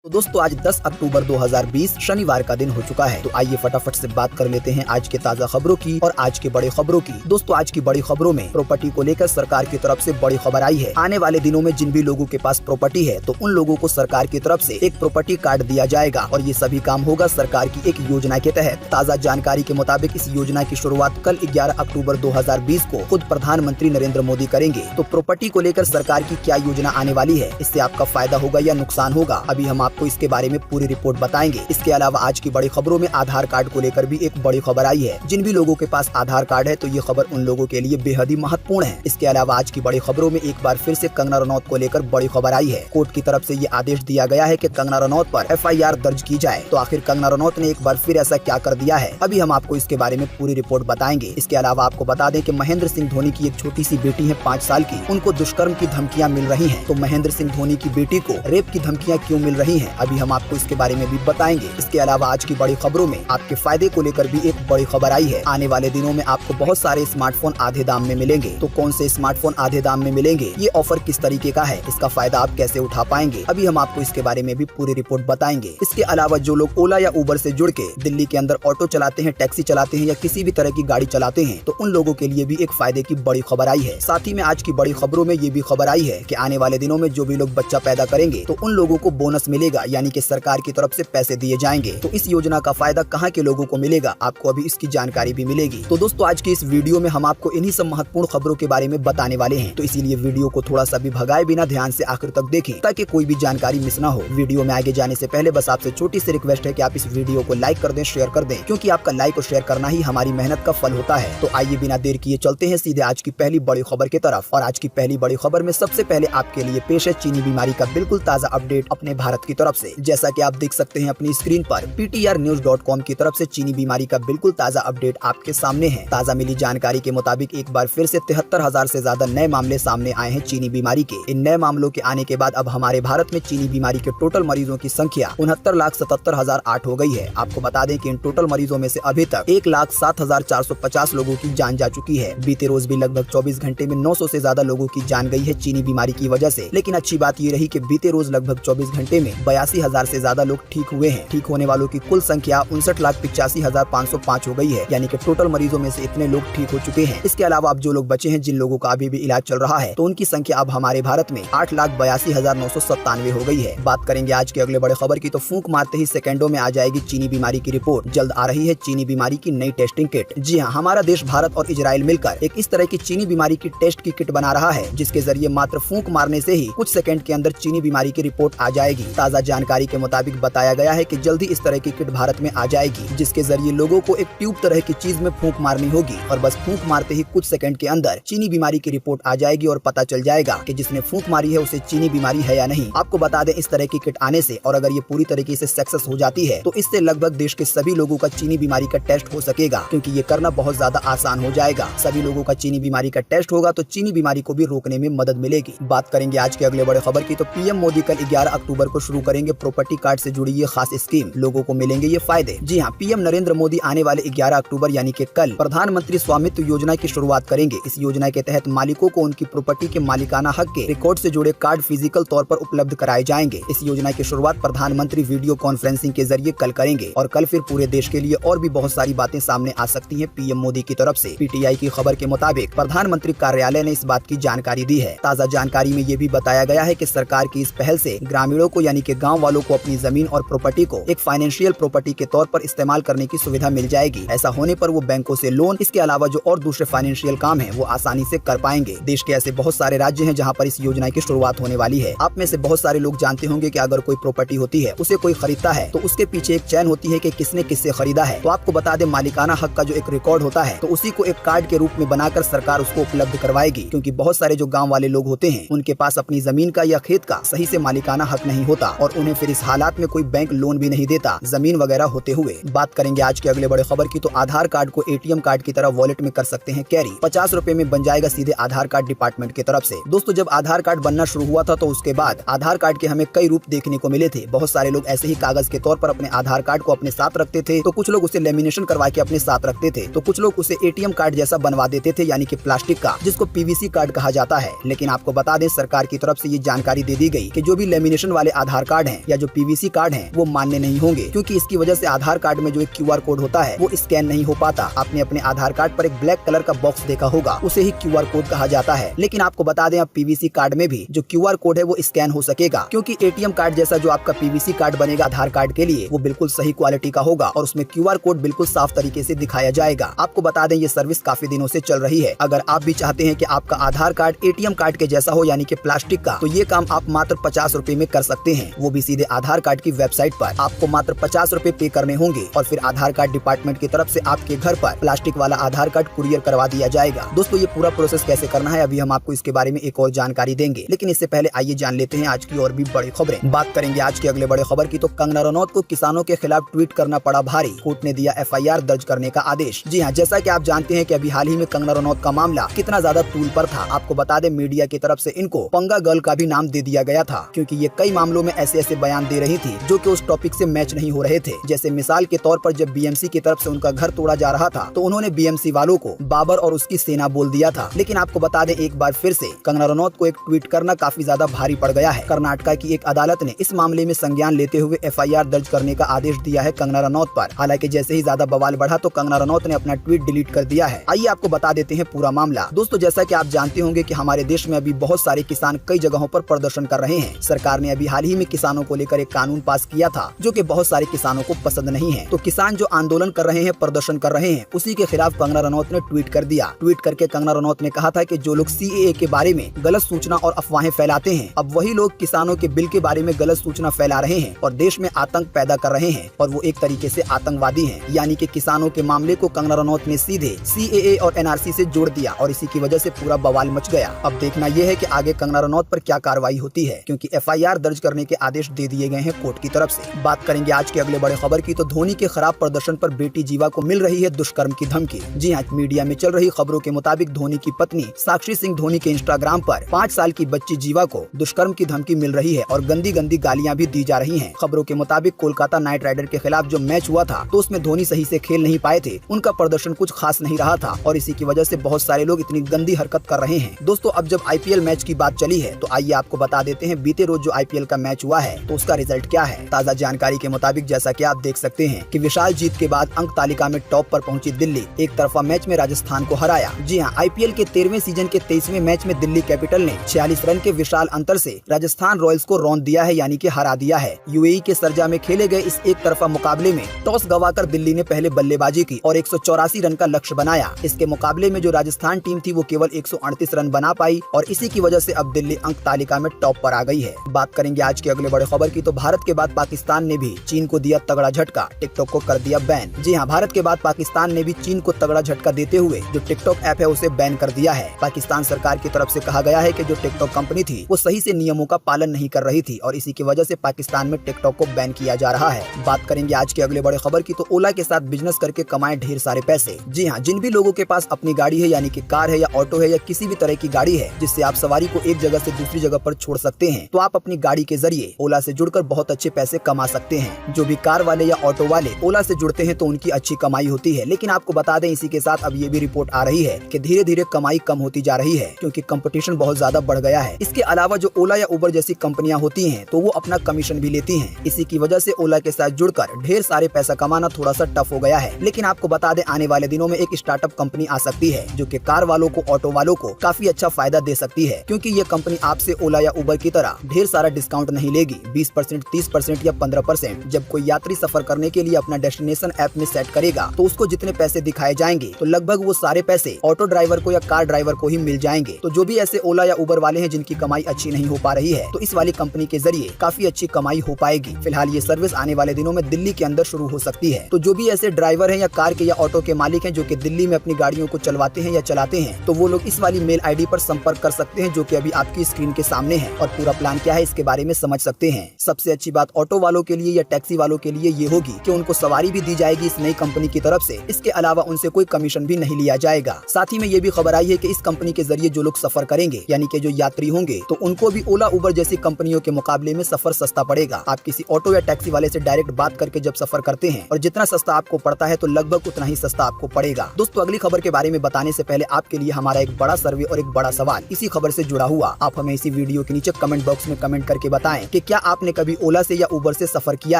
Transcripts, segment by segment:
तो दोस्तों आज 10 अक्टूबर 2020 शनिवार का दिन हो चुका है। तो आइए फटाफट से बात कर लेते हैं आज के ताज़ा खबरों की और आज के बड़ी खबरों की। दोस्तों आज की बड़ी खबरों में प्रॉपर्टी को लेकर सरकार की तरफ से बड़ी खबर आई है। आने वाले दिनों में जिन भी लोगों के पास प्रॉपर्टी है तो उन लोगों को सरकार की तरफ से एक प्रॉपर्टी कार्ड दिया जाएगा और ये सभी काम होगा सरकार की एक योजना के तहत। ताज़ा जानकारी के मुताबिक इस योजना की शुरुआत कल 11 अक्टूबर 2020 को खुद प्रधानमंत्री नरेंद्र मोदी करेंगे। तो प्रॉपर्टी को लेकर सरकार की क्या योजना आने वाली है, इससे आपका फायदा होगा या नुकसान होगा, अभी हम आपको इसके बारे में पूरी रिपोर्ट बताएंगे। इसके अलावा आज की बड़ी खबरों में आधार कार्ड को लेकर भी एक बड़ी खबर आई है। जिन भी लोगों के पास आधार कार्ड है तो ये खबर उन लोगों के लिए बेहद ही महत्वपूर्ण है। इसके अलावा आज की बड़ी खबरों में एक बार फिर से कंगना रनौत को लेकर बड़ी खबर आई है। कोर्ट की तरफ से ये आदेश दिया गया है कि कंगना रनौत पर FIR दर्ज की जाए। तो आखिर कंगना रनौत ने एक बार फिर ऐसा क्या कर दिया है, अभी हम आपको इसके बारे में पूरी रिपोर्ट बताएंगे। इसके अलावा आपको बता दें कि महेंद्र सिंह धोनी की एक छोटी सी बेटी है 5 साल की, उनको दुष्कर्म की धमकियां मिल रही हैं। तो महेंद्र सिंह धोनी की बेटी को रेप की धमकियां क्यों मिल रही हैं, अभी हम आपको इसके बारे में भी बताएंगे। इसके अलावा आज की बड़ी खबरों में आपके फायदे को लेकर भी एक बड़ी खबर आई है। आने वाले दिनों में आपको बहुत सारे स्मार्टफोन आधे दाम में मिलेंगे। तो कौन से स्मार्टफोन आधे दाम में मिलेंगे, ये ऑफर किस तरीके का है, इसका फायदा आप कैसे उठा पाएंगे, अभी हम आपको इसके बारे में भी पूरी रिपोर्ट बताएंगे। इसके अलावा जो लोग ओला या उबर से जुड़ के दिल्ली के अंदर ऑटो चलाते हैं, टैक्सी चलाते हैं या किसी भी तरह की गाड़ी चलाते हैं तो उन लोगों के लिए भी एक फायदे की बड़ी खबर आई है। साथ ही में आज की बड़ी खबरों में ये भी खबर आई है कि आने वाले दिनों में जो भी लोग बच्चा पैदा करेंगे तो उन लोगों को बोनस मिलेगा, यानी कि सरकार की तरफ से पैसे दिए जाएंगे। तो इस योजना का फायदा कहां के लोगों को मिलेगा, आपको अभी इसकी जानकारी भी मिलेगी। तो दोस्तों आज की इस वीडियो में हम आपको इन्हीं सब महत्वपूर्ण खबरों के बारे में बताने वाले हैं। तो इसीलिए वीडियो को थोड़ा सा भी भगाए बिना ध्यान से आखिर तक देखें ताकि कोई भी जानकारी मिस ना हो। वीडियो में आगे जाने से पहले बस आपसे छोटी सी रिक्वेस्ट है कि आप इस वीडियो को लाइक कर दें, शेयर कर दें, क्योंकि आपका लाइक और शेयर करना ही हमारी मेहनत का फल होता है। तो आइए बिना देर किए चलते हैं सीधे आज की पहली बड़ी खबर की तरफ। और आज की पहली बड़ी खबर में सबसे पहले आपके लिए पेश है चीनी बीमारी का बिल्कुल ताज़ा अपडेट अपने भारत की तरफ से। जैसा कि आप देख सकते हैं अपनी स्क्रीन पर PTRnews.com की तरफ से चीनी बीमारी का बिल्कुल ताज़ा अपडेट आपके सामने है। ताज़ा मिली जानकारी के मुताबिक एक बार फिर से 73,000 से ज्यादा नए मामले सामने आए हैं चीनी बीमारी के। इन नए मामलों के आने के बाद अब हमारे भारत में चीनी बीमारी के टोटल मरीजों की संख्या 69,77,008 हो गई है। आपको बता दें कि इन टोटल मरीजों में से अभी तक 1,07,450 लोगों की जान जा चुकी है। बीते रोज भी लगभग 24 घंटे में 900 से ज्यादा लोगों की जान गई है चीनी बीमारी की वजह से। लेकिन अच्छी बात ये रही कि बीते रोज लगभग 24 घंटे में 82,000 से ज्यादा लोग ठीक हुए हैं। ठीक होने वालों की कुल संख्या 59,85,505 हो गई है, यानी कि टोटल मरीजों में से इतने लोग ठीक हो चुके हैं। इसके अलावा अब जो लोग बचे हैं, जिन लोगों का अभी भी इलाज चल रहा है, तो उनकी संख्या अब हमारे भारत में 8,82,997 हो गई है। बात करेंगे आज के अगले बड़े खबर की, तो फूंक मारते ही सेकंडों में आ जाएगी चीनी बीमारी की रिपोर्ट। जल्द आ रही है चीनी बीमारी की नई टेस्टिंग किट। जी हाँ, हमारा देश भारत और इजराइल मिलकर एक इस तरह की चीनी बीमारी की टेस्ट की किट बना रहा है, जिसके जरिए मात्र फूंक मारने से ही कुछ सेकंड के अंदर चीनी बीमारी की रिपोर्ट आ जाएगी। ताज़ा जानकारी के मुताबिक बताया गया है कि जल्दी इस तरह की किट भारत में आ जाएगी, जिसके जरिए लोगों को एक ट्यूब तरह की चीज में फूंक मारनी होगी और बस फूंक मारते ही कुछ सेकंड के अंदर चीनी बीमारी की रिपोर्ट आ जाएगी और पता चल जाएगा कि जिसने फूंक मारी है उसे चीनी बीमारी है या नहीं। आपको बता दें, इस तरह की किट आने से और अगर ये पूरी तरीके से सक्सेस हो जाती है तो इससे लगभग देश के सभी लोगों का चीनी बीमारी का टेस्ट हो सकेगा, क्योंकि ये करना बहुत ज्यादा आसान हो जाएगा। सभी लोगों का चीनी बीमारी का टेस्ट होगा तो चीनी बीमारी को भी रोकने में मदद मिलेगी। बात करेंगे आज के अगले बड़े खबर की, तो PM मोदी कल 11 अक्टूबर को शुरू करेंगे प्रॉपर्टी कार्ड से जुड़ी ये खास स्कीम। लोगों को मिलेंगे ये फायदे। जी हाँ, PM नरेंद्र मोदी आने वाले 11 अक्टूबर यानी कि कल प्रधानमंत्री स्वामित्व योजना की शुरुआत करेंगे। इस योजना के तहत मालिकों को उनकी प्रॉपर्टी के मालिकाना हक के रिकॉर्ड से जुड़े कार्ड फिजिकल तौर पर उपलब्ध कराए जाएंगे। इस योजना की शुरुआत प्रधानमंत्री वीडियो कॉन्फ्रेंसिंग के जरिए कल करेंगे और कल फिर पूरे देश के लिए और भी बहुत सारी बातें सामने आ सकती हैं PM मोदी की तरफ से। PTI की खबर के मुताबिक प्रधानमंत्री कार्यालय ने इस बात की जानकारी दी है। ताज़ा जानकारी में ये भी बताया गया है कि सरकार की इस पहल से ग्रामीणों को यानी कि गाँव वालों को अपनी जमीन और प्रॉपर्टी को एक फाइनेंशियल प्रॉपर्टी के तौर पर इस्तेमाल करने की सुविधा मिल जाएगी। ऐसा होने पर वो बैंकों से लोन, इसके अलावा जो और दूसरे फाइनेंशियल काम है वो आसानी से कर पाएंगे। देश के ऐसे बहुत सारे राज्य हैं जहां पर इस योजना की शुरुआत होने वाली है। आप में से बहुत सारे लोग जानते होंगे कि अगर कोई प्रॉपर्टी होती है, उसे कोई खरीदता है तो उसके पीछे एक चैन होती है कि किसने किससे खरीदा है। तो आपको बता दें, मालिकाना हक का जो एक रिकॉर्ड होता है तो उसी को एक कार्ड के रूप में बनाकर सरकार उसको उपलब्ध करवाएगी, क्योंकि बहुत सारे जो गाँव वाले लोग होते हैं उनके पास अपनी जमीन का या खेत का सही से मालिकाना हक नहीं होता और उन्हें फिर इस हालात में कोई बैंक लोन भी नहीं देता जमीन वगैरह होते हुए। बात करेंगे आज के अगले बड़े खबर की, तो आधार कार्ड को ATM कार्ड की तरह वॉलेट में कर सकते हैं कैरी। 50 रुपए में बन जाएगा सीधे आधार कार्ड डिपार्टमेंट की तरफ से। दोस्तों, जब आधार कार्ड बनना शुरू हुआ था तो उसके बाद आधार कार्ड के हमें कई रूप देखने को मिले थे। बहुत सारे लोग ऐसे ही कागज के तौर पर अपने आधार कार्ड को अपने साथ रखते थे, तो कुछ लोग उसे लेमिनेशन करवा के अपने साथ रखते थे, तो कुछ लोग उसे ATM कार्ड जैसा बनवा देते थे, यानी कि प्लास्टिक का, जिसको PVC कार्ड कहा जाता है। लेकिन आपको बता दें, सरकार की तरफ से ये जानकारी दे दी गई कि जो भी लेमिनेशन वाले आधार कार्ड हैं या जो पीवीसी कार्ड हैं वो मान्य नहीं होंगे, क्योंकि इसकी वजह से आधार कार्ड में जो एक QR कोड होता है वो स्कैन नहीं हो पाता। आपने अपने आधार कार्ड पर एक ब्लैक कलर का बॉक्स देखा होगा, उसे ही QR कोड कहा जाता है। लेकिन आपको बता दें, अब पीवीसी कार्ड में भी जो QR कोड है वो स्कैन हो सकेगा, क्योंकि ATM कार्ड जैसा जो आपका पीवीसी कार्ड बनेगा आधार कार्ड के लिए वो बिल्कुल सही क्वालिटी का होगा और उसमें QR कोड बिल्कुल साफ तरीके से दिखाया जाएगा। आपको बता दें, ये सर्विस काफी दिनों से चल रही है। अगर आप भी चाहते हैं कि आपका आधार कार्ड ATM कार्ड के जैसा हो, यानी कि प्लास्टिक का, तो ये काम आप मात्र 50 रुपए में कर सकते हैं, वो भी सीधे आधार कार्ड की वेबसाइट पर। आपको मात्र 50 रुपए पे करने होंगे और फिर आधार कार्ड डिपार्टमेंट की तरफ से आपके घर पर प्लास्टिक वाला आधार कार्ड कुरियर करवा दिया जाएगा। दोस्तों, ये पूरा प्रोसेस कैसे करना है अभी हम आपको इसके बारे में एक और जानकारी देंगे, लेकिन इससे पहले आइए जान लेते हैं आज की और भी बड़ी खबरें। बात करेंगे आज के अगले बड़े खबर की, तो कंगना रनौत को किसानों के खिलाफ ट्वीट करना पड़ा भारी, कोर्ट ने दिया FIR दर्ज करने का आदेश। जी हाँ, जैसा कि आप जानते हैं कि अभी हाल ही में कंगना रनौत का मामला कितना ज्यादा तूल पर था। आपको बता दें, मीडिया की तरफ से इनको पंगा गर्ल का भी नाम दे दिया गया था, क्योंकि ये कई मामलों में ऐसे बयान दे रही थी जो कि उस टॉपिक से मैच नहीं हो रहे थे। जैसे मिसाल के तौर पर जब BMC की तरफ से उनका घर तोड़ा जा रहा था तो उन्होंने BMC वालों को बाबर और उसकी सेना बोल दिया था। लेकिन आपको बता दें, एक बार फिर से कंगना रनौत को एक ट्वीट करना काफी ज्यादा भारी पड़ गया है। कर्नाटका की एक अदालत ने इस मामले में संज्ञान लेते हुए FIR दर्ज करने का आदेश दिया है कंगना रनौत पर। हालांकि जैसे ही ज्यादा बवाल बढ़ा तो कंगना रनौत ने अपना ट्वीट डिलीट कर दिया है। आइए आपको बता देते हैं पूरा मामला। दोस्तों, जैसा कि आप जानते होंगे कि हमारे देश में अभी बहुत सारे किसान कई जगहों पर प्रदर्शन कर रहे हैं। सरकार ने अभी हाल ही में किसानों को लेकर एक कानून पास किया था जो कि बहुत सारे किसानों को पसंद नहीं है। तो किसान जो आंदोलन कर रहे हैं, प्रदर्शन कर रहे हैं, उसी के खिलाफ कंगना रनौत ने ट्वीट कर दिया। ट्वीट करके कंगना रनौत ने कहा था कि जो लोग CAA के बारे में गलत सूचना और अफवाहें फैलाते हैं, अब वही लोग किसानों के बिल के बारे में गलत सूचना फैला रहे हैं और देश में आतंक पैदा कर रहे हैं, और वो एक तरीके से आतंकवादी हैं। यानी कि किसानों के मामले को कंगना रनौत ने सीधे CAA और NRC से जोड़ दिया और इसी की वजह से पूरा बवाल मच गया। अब देखना यह है कि आगे कंगना रनौत पर क्या कार्रवाई होती है, क्योंकि FIR दर्ज करने के आदेश दे दिए गए हैं कोर्ट की तरफ से। बात करेंगे आज के अगले बड़े खबर की, तो धोनी के खराब प्रदर्शन पर बेटी जीवा को मिल रही है दुष्कर्म की धमकी। जी हाँ, मीडिया में चल रही खबरों के मुताबिक धोनी की पत्नी साक्षी सिंह धोनी के इंस्टाग्राम पर 5 साल की बच्ची जीवा को दुष्कर्म की धमकी मिल रही है और गंदी गंदी गालियां भी दी जा रही हैं। खबरों के मुताबिक कोलकाता नाइट राइडर के खिलाफ जो मैच हुआ था तो उसमें धोनी सही से खेल नहीं पाए थे, उनका प्रदर्शन कुछ खास नहीं रहा था और इसी की वजह से बहुत सारे लोग इतनी गंदी हरकत कर रहे हैं। दोस्तों, अब जब IPL मैच की बात चली है तो आइए आपको बता देते हैं बीते रोज जो IPL का मैच हुआ है तो उसका रिजल्ट क्या है। ताज़ा जानकारी के मुताबिक जैसा कि आप देख सकते हैं कि विशाल जीत के बाद अंक तालिका में टॉप पर पहुंची दिल्ली एक तरफा मैच में राजस्थान को हराया। जी हां, IPL के 13वें सीजन के 23वें मैच में दिल्ली कैपिटल ने 46 रन के विशाल अंतर से राजस्थान रॉयल्स को रौंद दिया है, यानी कि हरा दिया है। UAE के सरजा में खेले गए इस एक तरफा मुकाबले में टॉस गंवाकर दिल्ली ने पहले बल्लेबाजी की और 184 रन का लक्ष्य बनाया। इसके मुकाबले में जो राजस्थान टीम थी वो केवल 138 रन बना पाई और इसी की वजह से अब दिल्ली अंक तालिका में टॉप पर आ गई है। बात करेंगे आज के अगले बड़े खबर की, तो भारत के बाद पाकिस्तान ने भी चीन को दिया तगड़ा झटका, टिकटॉक को कर दिया बैन। जी हाँ, भारत के बाद पाकिस्तान ने भी चीन को तगड़ा झटका देते हुए जो टिकटॉक ऐप है उसे बैन कर दिया है। पाकिस्तान सरकार की तरफ से कहा गया है कि जो टिकटॉक कंपनी थी वो सही से नियमों का पालन नहीं कर रही थी और इसी की वजह से पाकिस्तान में टिकटॉक को बैन किया जा रहा है। बात करेंगे आज के अगले बड़े खबर की, तो ओला के साथ बिजनेस करके कमाए ढेर सारे पैसे। जी हाँ, जिन भी लोगों के पास अपनी गाड़ी है, यानी कि कार है या ऑटो है या किसी भी तरह की गाड़ी है जिससे आप सवारी को एक जगह से दूसरी जगह पर छोड़ सकते हैं, तो आप अपनी गाड़ी के जरिए ओला से जुड़कर बहुत अच्छे पैसे कमा सकते हैं। जो भी कार वाले या ऑटो वाले ओला से जुड़ते हैं तो उनकी अच्छी कमाई होती है। लेकिन आपको बता दें, इसी के साथ अब ये भी रिपोर्ट आ रही है कि धीरे धीरे कमाई कम होती जा रही है क्योंकि कंपटीशन बहुत ज्यादा बढ़ गया है। इसके अलावा जो ओला या उबर जैसी कंपनियां होती हैं तो वो अपना कमीशन भी लेती हैं। इसी की वजह से ओला के साथ जुड़कर ढेर सारे पैसा कमाना थोड़ा सा टफ हो गया है। लेकिन आपको बता दें, आने वाले दिनों में एक स्टार्टअप कंपनी आ सकती है जो कि कार वालों को, ऑटो वालों को काफी अच्छा फायदा दे सकती है, क्योंकि ये कंपनी आपसे ओला या उबर की तरह ढेर सारा डिस्काउंट नहीं लेगी। 20%, 30% या 15%। जब कोई यात्री सफर करने के लिए अपना डेस्टिनेशन ऐप में सेट करेगा तो उसको जितने पैसे दिखाए जाएंगे तो लगभग वो सारे पैसे ऑटो ड्राइवर को या कार ड्राइवर को ही मिल जाएंगे। तो जो भी ऐसे ओला या उबर वाले हैं जिनकी कमाई अच्छी नहीं हो पा रही है तो इस वाली कंपनी के जरिए काफी अच्छी कमाई हो पाएगी। फिलहाल ये सर्विस आने वाले दिनों में दिल्ली के अंदर शुरू हो सकती है। तो जो भी ऐसे ड्राइवर हैं या कार के या ऑटो के मालिक हैं जो कि दिल्ली में अपनी गाड़ियों को चलवाते हैं या चलाते हैं तो वो लोग इस वाली मेल ID पर संपर्क कर सकते हैं जो कि अभी आपकी स्क्रीन के सामने है और पूरा प्लान क्या है इसके बारे में समझ सकते हैं। सबसे अच्छी बात ऑटो वालों के लिए या टैक्सी वालों के लिए ये होगी कि उनको सवारी भी दी जाएगी इस नई कंपनी की तरफ से। इसके अलावा उनसे कोई कमीशन भी नहीं लिया जाएगा। साथ ही में ये भी खबर आई है कि इस कंपनी के जरिए जो लोग सफर करेंगे, यानी कि जो यात्री होंगे, तो उनको भी ओला उबर जैसी कंपनियों के मुकाबले में सफर सस्ता पड़ेगा। आप किसी ऑटो या टैक्सी वाले से डायरेक्ट बात करके जब सफर करते हैं और जितना सस्ता आपको पड़ता है तो लगभग उतना ही सस्ता आपको पड़ेगा। दोस्तों, अगली खबर के बारे में बताने से पहले आपके लिए हमारा एक बड़ा सर्वे और एक बड़ा सवाल इसी खबर से जुड़ा हुआ। आप हमें इसी वीडियो के नीचे कमेंट बॉक्स में कमेंट करके बताएं कि क्या आपने कभी ओला से या उबर से सफर किया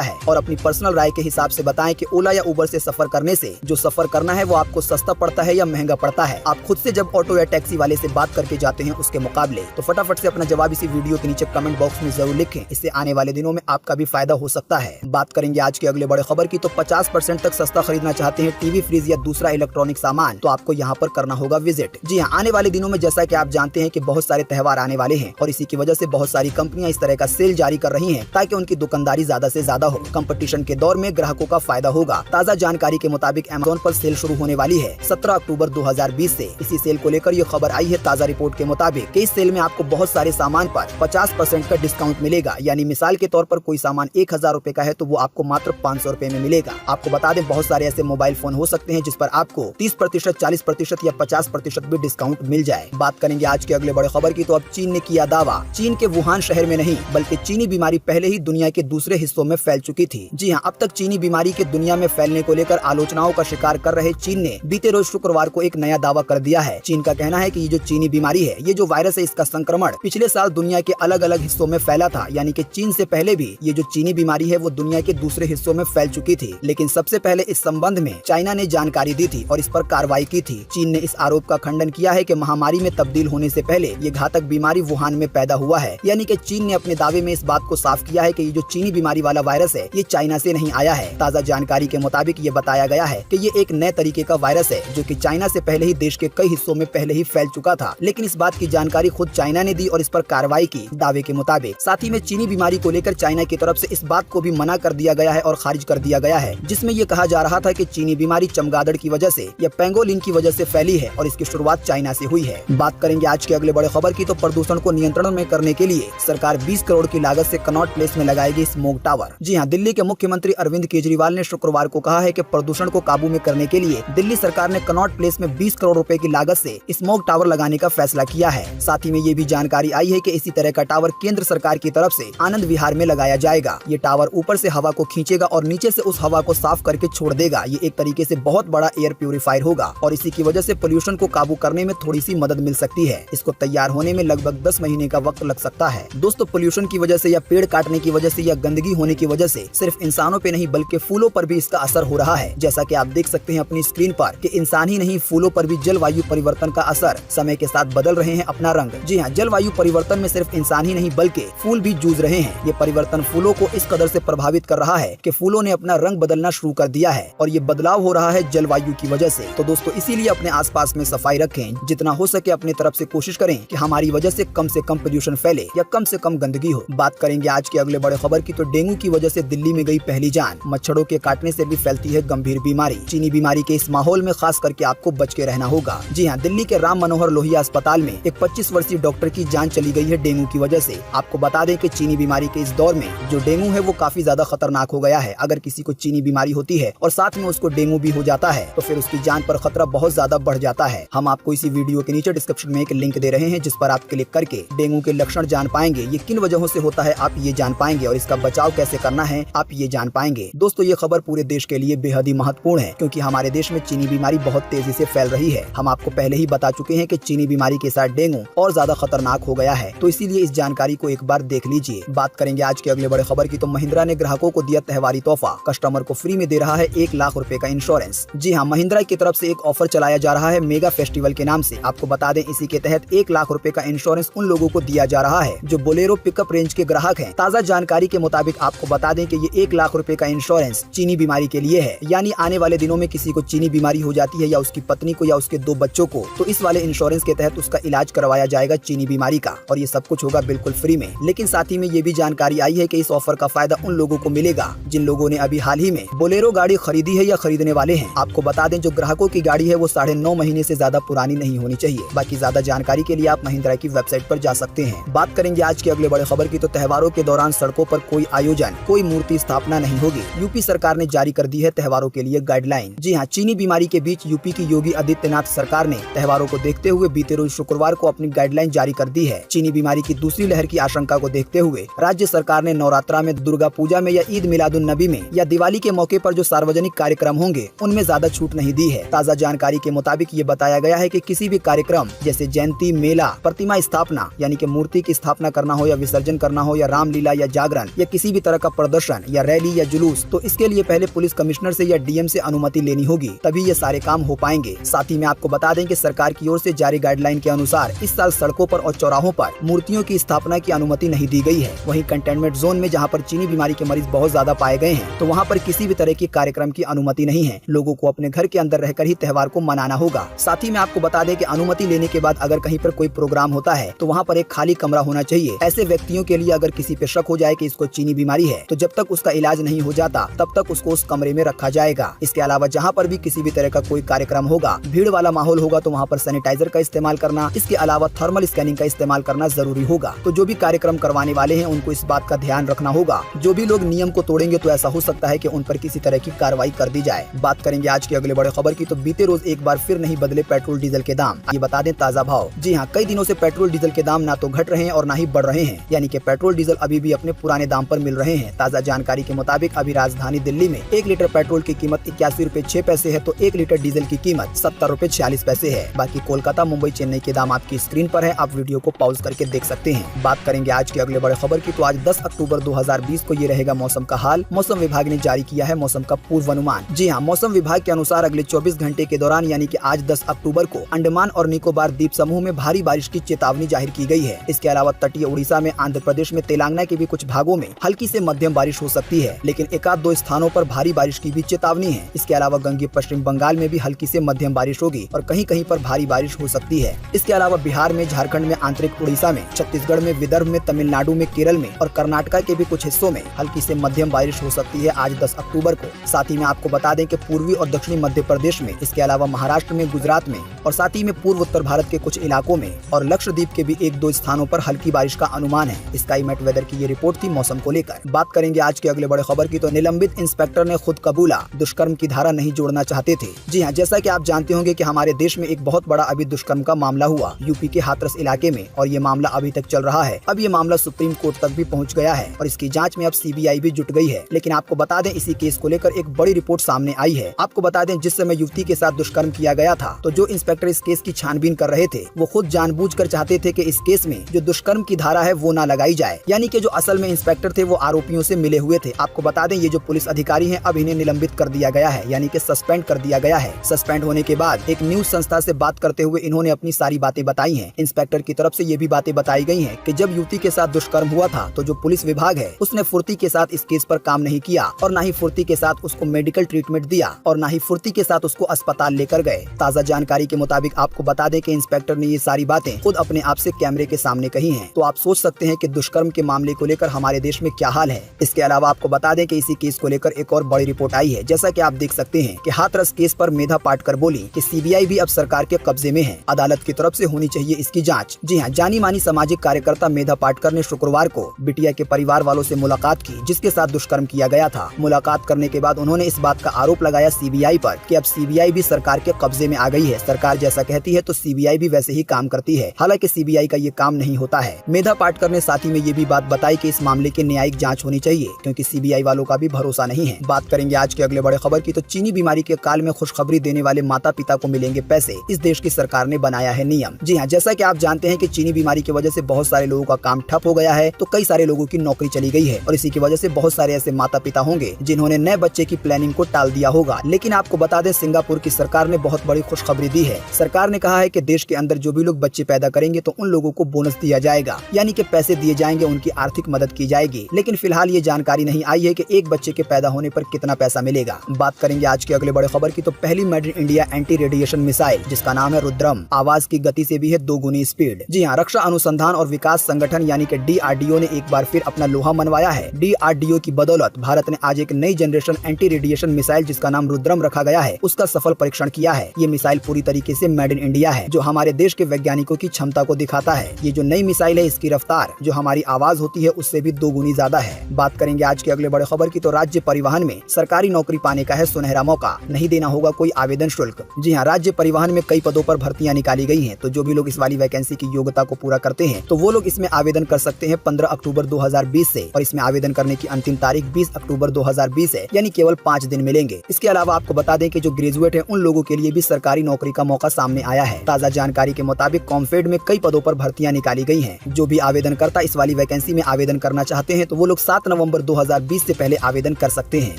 है, और अपनी पर्सनल राय के हिसाब से बताएं कि ओला या उबर से सफर करने से जो सफर करना है वो आपको सस्ता पड़ता है या महंगा पड़ता है, आप खुद से जब ऑटो या टैक्सी वाले से बात करके जाते हैं उसके मुकाबले। तो फटाफट से अपना जवाब इसी वीडियो के नीचे कमेंट बॉक्स में जरूर लिखें, इससे आने वाले दिनों में आपका भी फायदा हो सकता है। बात करेंगे आज के अगले बड़े खबर की, तो 50% तक सस्ता खरीदना चाहते हैं टीवी, फ्रिज या दूसरा इलेक्ट्रॉनिक सामान, तो आपको यहाँ पर करना होगा विजिट। जी हाँ, आने वाले दिनों में जैसा कि आप जानते हैं कि बहुत सारे त्योहार आने वाले हैं और इसी की वजह से बहुत सारी कंपनियां इस तरह का सेल जारी कर रही हैं ताकि उनकी दुकानदारी ज्यादा से ज्यादा हो। कंपटीशन के दौर में ग्राहकों का फायदा होगा। ताज़ा जानकारी के मुताबिक अमेज़न पर सेल शुरू होने वाली है 17 अक्टूबर 2020 से। इसी सेल को लेकर ये खबर आई है ताज़ा रिपोर्ट के मुताबिक कि इस सेल में आपको बहुत सारे सामान पर 50% का डिस्काउंट मिलेगा। यानी मिसाल के तौर पर कोई सामान 1000 रुपए का है तो वो आपको मात्र 500 रुपए में मिलेगा। आपको बता दें बहुत सारे ऐसे मोबाइल फोन हो सकते हैं जिस पर आपको 30%, 40% या 50% भी डिस्काउंट मिल जाए। बात करेंगे आज के अगले बड़े खबर की, तो अब चीन ने किया दावा। चीन के वुहान शहर में नहीं बल्कि चीनी बीमारी पहले ही दुनिया के दूसरे हिस्सों में फैल चुकी थी। जी हाँ, अब तक चीनी बीमारी के दुनिया में फैलने को लेकर आलोचनाओं का शिकार कर रहे चीन ने बीते रोज शुक्रवार को एक नया दावा कर दिया है। चीन का कहना है कि ये जो चीनी बीमारी है, ये जो वायरस है, इसका संक्रमण पिछले साल दुनिया के अलग अलग हिस्सों में फैला था। यानी कि चीन से पहले भी ये जो चीनी बीमारी है वो दुनिया के दूसरे हिस्सों में फैल चुकी थी, लेकिन सबसे पहले इस संबंध में चाइना ने जानकारी दी थी और इस पर कार्रवाई की थी। चीन ने इस आरोप का खंडन किया है कि महामारी में तब्दील होने से पहले ये घातक बीमारी वुहान में पैदा हुआ है। यानी कि चीन ने अपने दावे में इस बात को साफ किया है कि ये जो चीनी बीमारी वाला वायरस है ये चाइना से नहीं आया है। ताज़ा जानकारी के मुताबिक ये बताया गया है कि ये एक नए तरीके का वायरस है जो कि चाइना से पहले ही देश के कई हिस्सों में पहले ही फैल चुका था, लेकिन इस बात की जानकारी खुद चाइना ने दी और इस पर कार्रवाई की दावे के मुताबिक। साथ ही में चीनी बीमारी को लेकर चाइना की तरफ से इस बात को भी मना कर दिया गया है और खारिज कर दिया गया है, जिसमें ये कहा जा रहा था कि चीनी बीमारी चमगादड़ की वजह से या पेंगोलिन की वजह से फैली है और इसकी शुरुआत चाइना से हुई है। बात करेंगे आज के अगले बड़े खबर की, तो प्रदूषण को नियंत्रण में करने के लिए सरकार 20 करोड़ की लागत से कनॉट प्लेस में लगाएगी स्मोक टावर। जी हाँ, दिल्ली के मुख्यमंत्री अरविंद केजरीवाल ने शुक्रवार को कहा है कि प्रदूषण को काबू में करने के लिए दिल्ली सरकार ने कनॉट प्लेस में 20 करोड़ रुपए की लागत से स्मोक टावर लगाने का फैसला किया है। साथ ही में ये भी जानकारी आई है कि इसी तरह का टावर केंद्र सरकार की तरफ से आनंद विहार में लगाया जाएगा। ये टावर ऊपर से हवा को खींचेगा और नीचे से उस हवा को साफ करके छोड़ देगा। ये एक तरीके से बहुत बड़ा एयर प्यूरिफायर होगा और इसी की वजह से पोल्यूशन को काबू करने में थोड़ी सी मदद मिल सकती है। इसको तैयार होने में लगभग 10 महीने का वक्त लग सकता है। दोस्तों, पोल्यूशन की वजह से या पेड़ काटने की वजह से या गंदगी होने की वजह से सिर्फ इंसानों पे नहीं बल्कि फूलों पर भी इसका असर हो रहा है। जैसा कि आप देख सकते हैं अपनी स्क्रीन पर कि इंसान ही नहीं फूलों पर भी जलवायु परिवर्तन का असर समय के साथ बदल रहे हैं अपना रंग। जी हाँ, जलवायु परिवर्तन में सिर्फ इंसान ही नहीं बल्कि फूल भी जूझ रहे हैं। ये परिवर्तन फूलों को इस कदर से प्रभावित कर रहा है कि फूलों ने अपना रंग बदलना शुरू कर दिया है और ये बदलाव हो रहा है जलवायु की वजह से। तो दोस्तों, इसीलिए अपने आसपास में सफाई रखें, जितना हो सके अपनी तरफ से कोशिश करें कि हमारी वजह से कम पोल्यूशन फैले या कम से कम गंदगी हो। बात करेंगे आज के अगले बड़े खबर की, तो डेंगू की वजह से दिल्ली में गई पहली जान। मच्छरों के काटने से भी फैलती है गंभीर बीमारी। चीनी बीमारी के इस माहौल में खास करके आपको बच के रहना होगा। जी हाँ, दिल्ली के राम मनोहर लोहिया अस्पताल में एक 25 वर्षीय डॉक्टर की जान चली गई है डेंगू की वजह से। आपको बता दें कि चीनी बीमारी के इस दौर में जो डेंगू है वो काफी ज्यादा खतरनाक हो गया है। अगर किसी को चीनी बीमारी होती है और साथ में उसको डेंगू भी हो जाता है तो फिर उसकी जान पर खतरा बहुत ज्यादा बढ़ जाता है। हम आपको इसी वीडियो के नीचे डिस्क्रिप्शन में एक लिंक दे रहे हैं जिस पर आप क्लिक करके डेंगू के लक्षण जान पाएंगे, ये किन वजहों से होता है आप ये जान पाएंगे और इसका बचाव कैसे करना है आप ये जान पाएंगे। दोस्तों, ये खबर पूरे देश के लिए बेहद ही महत्वपूर्ण है क्योंकि हमारे देश में चीनी बीमारी बहुत तेजी से फैल रही है। हम आपको पहले ही बता चुके हैं कि चीनी बीमारी के साथ डेंगू और ज्यादा खतरनाक हो गया है, तो इसीलिए इस जानकारी को एक बार देख लीजिए। बात करेंगे आज के अगले बड़े खबर की, तो महिंद्रा ने ग्राहकों को दिया त्योहारी तोहफा। कस्टमर को फ्री में दे रहा है 1 लाख रुपए का इंश्योरेंस। जी हाँ, महिंद्रा की तरफ से एक ऑफर चलाया जा रहा है मेगा फेस्टिवल के नाम से। आपको बता दें इसी के तहत 1 लाख रुपए का इंश्योरेंस उन लोगों को दिया जा रहा है जो बोलेरो पिकअप रेंज के ग्राहक हैं। ताज़ा जानकारी के मुताबिक आपको बता दें कि ये 1 लाख रुपए का इंश्योरेंस चीनी बीमारी के लिए है। यानी आने वाले दिनों में किसी को चीनी बीमारी हो जाती है या उसकी पत्नी को या उसके 2 बच्चों को, तो इस वाले इंश्योरेंस के तहत उसका इलाज करवाया जाएगा चीनी बीमारी का और ये सब कुछ होगा बिल्कुल फ्री में। लेकिन साथ ही में ये भी जानकारी आई है कि इस ऑफर का फायदा उन लोगों को मिलेगा जिन लोगों ने अभी हाल ही में बोलेरो गाड़ी खरीदी है या खरीदने वाले हैं। आपको बता दें जो ग्राहकों की गाड़ी है वो 9.5 महीने से ज्यादा पुरानी नहीं होनी चाहिए। बाकी ज्यादा जानकारी के लिए आप महिंद्रा की वेबसाइट पर जा सकते हैं। बात करेंगे आज के अगले बड़े खबर की, तो त्योहारों के दौरान सड़कों पर कोई आयोजन, कोई मूर्ति स्थापना नहीं होगी। यूपी सरकार ने जारी कर दी है त्योहारों के लिए गाइडलाइन। जी हाँ, चीनी बीमारी के बीच यूपी की योगी आदित्यनाथ सरकार ने त्योहारों को देखते हुए बीते रोज शुक्रवार को अपनी गाइडलाइन जारी कर दी है। चीनी बीमारी की दूसरी लहर की आशंका को देखते हुए राज्य सरकार ने नवरात्रा में, दुर्गा पूजा में या ईद मिलादुन नबी में या दिवाली के मौके पर जो सार्वजनिक कार्यक्रम होंगे उनमें ज्यादा छूट नहीं दी है। ताज़ा जानकारी के मुताबिक ये बताया गया है कि किसी भी कार्यक्रम जैसे जयंती, मेला, प्रतिमा स्थापना यानी कि मूर्ति की स्थापना करना हो या विसर्जन करना हो हो या रामलीला या जागरण या किसी भी तरह का प्रदर्शन या रैली या जुलूस, तो इसके लिए पहले पुलिस कमिश्नर से या डीएम से अनुमति लेनी होगी, तभी ये सारे काम हो पाएंगे। साथ ही में आपको बता दें कि सरकार की ओर से जारी गाइडलाइन के अनुसार इस साल सड़कों पर और चौराहों पर मूर्तियों की स्थापना की अनुमति नहीं दी गई है। वहीं कंटेनमेंट जोन में जहां पर चीनी बीमारी के मरीज बहुत ज्यादा पाए गए हैं, तो वहां पर किसी भी तरह की कार्यक्रम की अनुमति नहीं है। लोगों को अपने घर के अंदर रहकर ही त्योहार को मनाना होगा। साथ ही में आपको बता दें कि अनुमति लेने के बाद अगर कहीं पर कोई प्रोग्राम होता है तो वहाँ पर एक खाली कमरा होना चाहिए। ऐसे व्यक्तियों के लिए अगर किसी पे शक हो जाए कि इसको चीनी बीमारी है, तो जब तक उसका इलाज नहीं हो जाता तब तक उसको उस कमरे में रखा जाएगा। इसके अलावा जहाँ पर भी किसी भी तरह का कोई कार्यक्रम होगा, भीड़ वाला माहौल होगा, तो वहाँ पर सैनिटाइजर का इस्तेमाल करना, इसके अलावा थर्मल स्कैनिंग का इस्तेमाल करना जरूरी होगा। तो जो भी कार्यक्रम करवाने वाले हैं उनको इस बात का ध्यान रखना होगा। जो भी लोग नियम को तोड़ेंगे तो ऐसा हो सकता है कि उन पर किसी तरह की कार्रवाई कर दी जाए। बात करेंगे आज की अगले बड़े खबर की, तो बीते रोज एक बार फिर नहीं बदले पेट्रोल डीजल के दाम। ये बता दें ताजा भाव। जी हाँ, कई दिनों से पेट्रोल डीजल के दाम ना तो घट रहे हैं और ना ही बढ़ रहे हैं, यानी कि पेट्रोल डीजल अभी भी अपने पुराने दाम पर मिल रहे हैं। ताजा जानकारी के मुताबिक अभी राजधानी दिल्ली में 1 लीटर पेट्रोल की कीमत 81 रुपए 6 पैसे है, तो 1 लीटर डीजल की कीमत 70 रुपए 46 पैसे है। बाकी कोलकाता, मुंबई, चेन्नई के दाम आपकी स्क्रीन पर है, आप वीडियो को पॉज करके देख सकते हैं। बात करेंगे आज के अगले बड़े खबर की, तो आज 10 अक्टूबर 2020 को ये रहेगा मौसम का हाल। मौसम विभाग ने जारी किया है मौसम का पूर्वानुमान। जी हाँ, मौसम विभाग के अनुसार अगले 24 घंटे के दौरान यानी कि आज 10 अक्टूबर को अंडमान और निकोबार द्वीप समूह में भारी बारिश की चेतावनी जाहिर की गई है। इसके अलावा तटीय उड़ीसा में, आंध्र प्रदेश में, तेलंगाना के भी कुछ भागों में हल्की से मध्यम बारिश हो सकती है, लेकिन एक आध 2 स्थानों पर भारी बारिश की भी चेतावनी है। इसके अलावा गंगे पश्चिम बंगाल में भी हल्की से मध्यम बारिश होगी और कहीं कहीं पर भारी बारिश हो सकती है। इसके अलावा बिहार में, झारखंड में, आंतरिक उड़ीसा में, छत्तीसगढ़ में, विदर्भ में, तमिलनाडु में, केरल में और कर्नाटका के भी कुछ हिस्सों में हल्की से मध्यम बारिश हो सकती है आज 10 अक्टूबर को। साथ ही में आपको बता दें कि पूर्वी और दक्षिणी मध्य प्रदेश में, इसके अलावा महाराष्ट्र में, गुजरात में और साथ ही में पूर्व उत्तर भारत के कुछ इलाकों में और लक्षद्वीप के भी 1-2 स्थानों पर हल्की बारिश का अनुमान है। स्काईमेट वेदर की ये रिपोर्ट थी मौसम को लेकर। बात करेंगे आज के अगले बड़े खबर की, तो निलंबित इंस्पेक्टर ने खुद कबूला दुष्कर्म की धारा नहीं जोड़ना चाहते थे। जी हाँ, जैसा कि आप जानते होंगे कि हमारे देश में एक बहुत बड़ा अभी दुष्कर्म का मामला हुआ यूपी के हाथरस इलाके में, और ये मामला अभी तक चल रहा है। अब ये मामला सुप्रीम कोर्ट तक भी पहुंच गया है और इसकी जांच में अब सीबीआई भी जुट गई है। लेकिन आपको बता दें, इसी केस को लेकर एक बड़ी रिपोर्ट सामने आई है। आपको बता दें, जिस समय युवती के साथ दुष्कर्म किया गया था, तो जो इंस्पेक्टर इस केस की छानबीन कर रहे थे, वो खुद जानबूझकर चाहते थे कि इस केस में जो दुष्कर्म की धारा है वो ना लगाई जाए, यानी कि जो असल में इंस्पेक्टर थे वो आरोपियों से मिले हुए थे। आपको बता दें, ये जो पुलिस अधिकारी हैं, अब इन्हें निलंबित कर दिया गया है, यानी कि सस्पेंड कर दिया गया है। सस्पेंड होने के बाद एक न्यूज संस्था से बात करते हुए इन्होंने अपनी सारी बातें बताई हैं। इंस्पेक्टर की तरफ से ये भी बातें बताई गई हैं कि जब युवती के साथ दुष्कर्म हुआ था, तो जो पुलिस विभाग है उसने फुर्ती के साथ इस केस पर काम नहीं किया और ना ही फुर्ती के साथ उसको मेडिकल ट्रीटमेंट दिया और ना ही फुर्ती के साथ उसको अस्पताल लेकर गए। ताजा जानकारी के मुताबिक आपको बता दें कि इंस्पेक्टर ने ये सारी बातें खुद अपने आप से कैमरे के सामने कही हैं। तो आप सोच सकते हैं कि दुष्कर्म के मामले को लेकर हमारे देश में क्या हाल है। इसके अलावा आपको बता दें कि इसी केस को लेकर एक और बड़ी रिपोर्ट आई है। जैसा कि आप देख सकते हैं कि हाथरस केस पर मेधा पाटकर बोली कि सीबीआई भी अब सरकार के कब्जे में है, अदालत की तरफ से होनी चाहिए इसकी जांच। जी हाँ, जानी मानी सामाजिक कार्यकर्ता मेधा पाटकर ने शुक्रवार को बिटिया के परिवार वालों से मुलाकात की जिसके साथ दुष्कर्म किया गया था। मुलाकात करने के बाद उन्होंने इस बात का आरोप लगाया सीबीआई पर कि अब सीबीआई भी सरकार के कब्जे में आ गई है। सरकार जैसा कहती है तो सीबीआई भी वैसे ही काम करती है, हालांकि सीबीआई का ये काम नहीं होता है। मेधा पाटकर ने साथ ही में ये भी बात बताई कि इस मामले की न्यायिक जांच होनी चाहिए, क्योंकि सीबीआई वालों का भी भरोसा नहीं है। बात करेंगे आज के अगले बड़े खबर की, तो चीनी बीमारी के काल में खुशखबरी देने वाले माता पिता को मिलेंगे पैसे, इस देश की सरकार ने बनाया है नियम। जी हाँ, जैसा कि आप जानते हैं कि चीनी बीमारी की वजह से बहुत सारे लोगों का काम ठप हो गया है, तो कई सारे लोगों की नौकरी चली गई है और इसी की वजह से बहुत सारे ऐसे माता पिता होंगे जिन्होंने नए बच्चे की प्लानिंग को टाल दिया होगा। लेकिन आपको बता दें, सिंगापुर की सरकार ने बहुत बड़ी खुशखबरी दी है। सरकार ने कहा है कि देश के अंदर जो भी लोग बच्चे पैदा करेंगे तो उन लोगों को बोनस दिया जाएगा, यानी कि पैसे दिए जाएंगे, उनकी आर्थिक मदद की जाएगी। लेकिन फिलहाल ये जानकारी नहीं आई है कि एक बच्चे के पैदा होने पर कितना पैसा मिलेगा। बात करेंगे आज के अगले बड़े खबर की, तो पहली made in India anti radiation missile जिसका नाम है रुद्रम, आवाज की गति से भी है 2 गुनी स्पीड। जी हाँ, रक्षा अनुसंधान और विकास संगठन यानी कि DRDO ने एक बार फिर अपना लोहा मनवाया है। DRDO की बदौलत भारत ने आज एक नई जनरेशन एंटी रेडिएशन मिसाइल जिसका नाम रुद्रम रखा गया है उसका सफल परीक्षण किया है। ये मिसाइल पूरी तरीके से मेड इन इंडिया है, जो हमारे देश के वैज्ञानिकों की क्षमता को दिखाता है। ये जो नई मिसाइल है इसकी रफ्तार जो हमारी आवाज होती है उससे भी 2 गुनी ज्यादा है। बात करेंगे आज के अगले बड़े खबर की, तो राज्य परिवहन में सरकारी नौकरी पाने का है सुनहरा मौका, नहीं देना होगा कोई आवेदन शुल्क। जी हाँ, राज्य परिवहन में कई पदों पर भर्तियां निकाली गई हैं, तो जो भी लोग इस वाली वैकेंसी की योग्यता को पूरा करते हैं तो वो लोग इसमें आवेदन कर सकते हैं 15 अक्टूबर 2020 से, और इसमें आवेदन करने की अंतिम तारीख 20 अक्टूबर 2020 है, यानी केवल 5 दिन मिलेंगे। इसके अलावा आपको बता दें कि जो ग्रेजुएट है उन लोगों के लिए भी सरकारी नौकरी का मौका सामने आया है। ताजा जानकारी के मुताबिक कॉम्फेड में कई पदों पर भर्तियां निकाली गई हैं। जो भी आवेदन करता इस वाली वाली वैकेंसी में आवेदन करना चाहते हैं तो वो लोग 7 नवंबर 2020 से पहले आवेदन कर सकते हैं।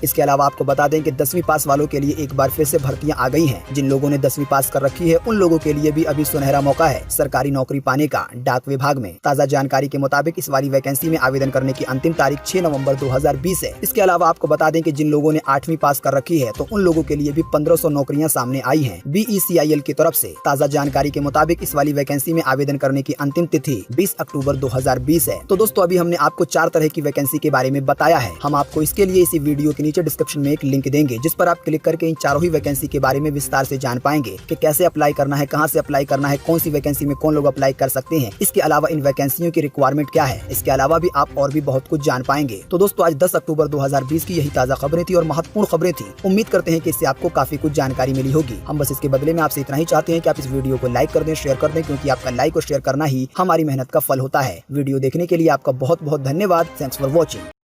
इसके अलावा आपको बता दें कि 10वीं पास वालों के लिए एक बार फिर से भर्तियां आ गई हैं। जिन लोगों ने 10वीं पास कर रखी है उन लोगों के लिए भी अभी सुनहरा मौका है सरकारी नौकरी पाने का डाक विभाग में। ताज़ा जानकारी के मुताबिक इस वाली वैकेंसी में आवेदन करने की अंतिम तारीख 6 नवंबर 2020 है। इसके अलावा आपको बता दें कि जिन लोगों ने 8वीं पास कर रखी है तो उन लोगों के लिए भी 1500 नौकरियां सामने आई हैं BECIL की तरफ से। ताज़ा जानकारी के मुताबिक इस वाली वैकेंसी में आवेदन करने की अंतिम तिथि 20 अक्टूबर 2020 है। तो दोस्तों अभी हमने आपको 4 तरह की वैकेंसी के बारे में बताया है। हम आपको इसके लिए इसी वीडियो के नीचे डिस्क्रिप्शन में एक लिंक देंगे जिस पर आप क्लिक करके इन चारों ही वैकेंसी के बारे में विस्तार से जान पाएंगे कि कैसे अप्लाई करना है, कहां से अप्लाई करना है, कौन सी वैकेंसी में कौन लोग अप्लाई कर सकते हैं। इसके अलावा इन वैकेंसियों की रिक्वायरमेंट क्या है, इसके अलावा भी आप और भी बहुत कुछ जान पाएंगे। तो दोस्तों आज 10 अक्टूबर 2020 की यही ताज़ा खबरें थी और महत्वपूर्ण खबरें थी। उम्मीद करते हैं कि इससे आपको काफी कुछ जानकारी मिली होगी। हम बस इसके बदले में आपसे इतना ही चाहते हैं कि आप इस वीडियो को लाइक कर दें, शेयर कर दें, क्योंकि आपका लाइक और शेयर करना ही हमारी मेहनत का फल होता है। वीडियो देखने के लिए आपका बहुत बहुत धन्यवाद। Thanks for watching.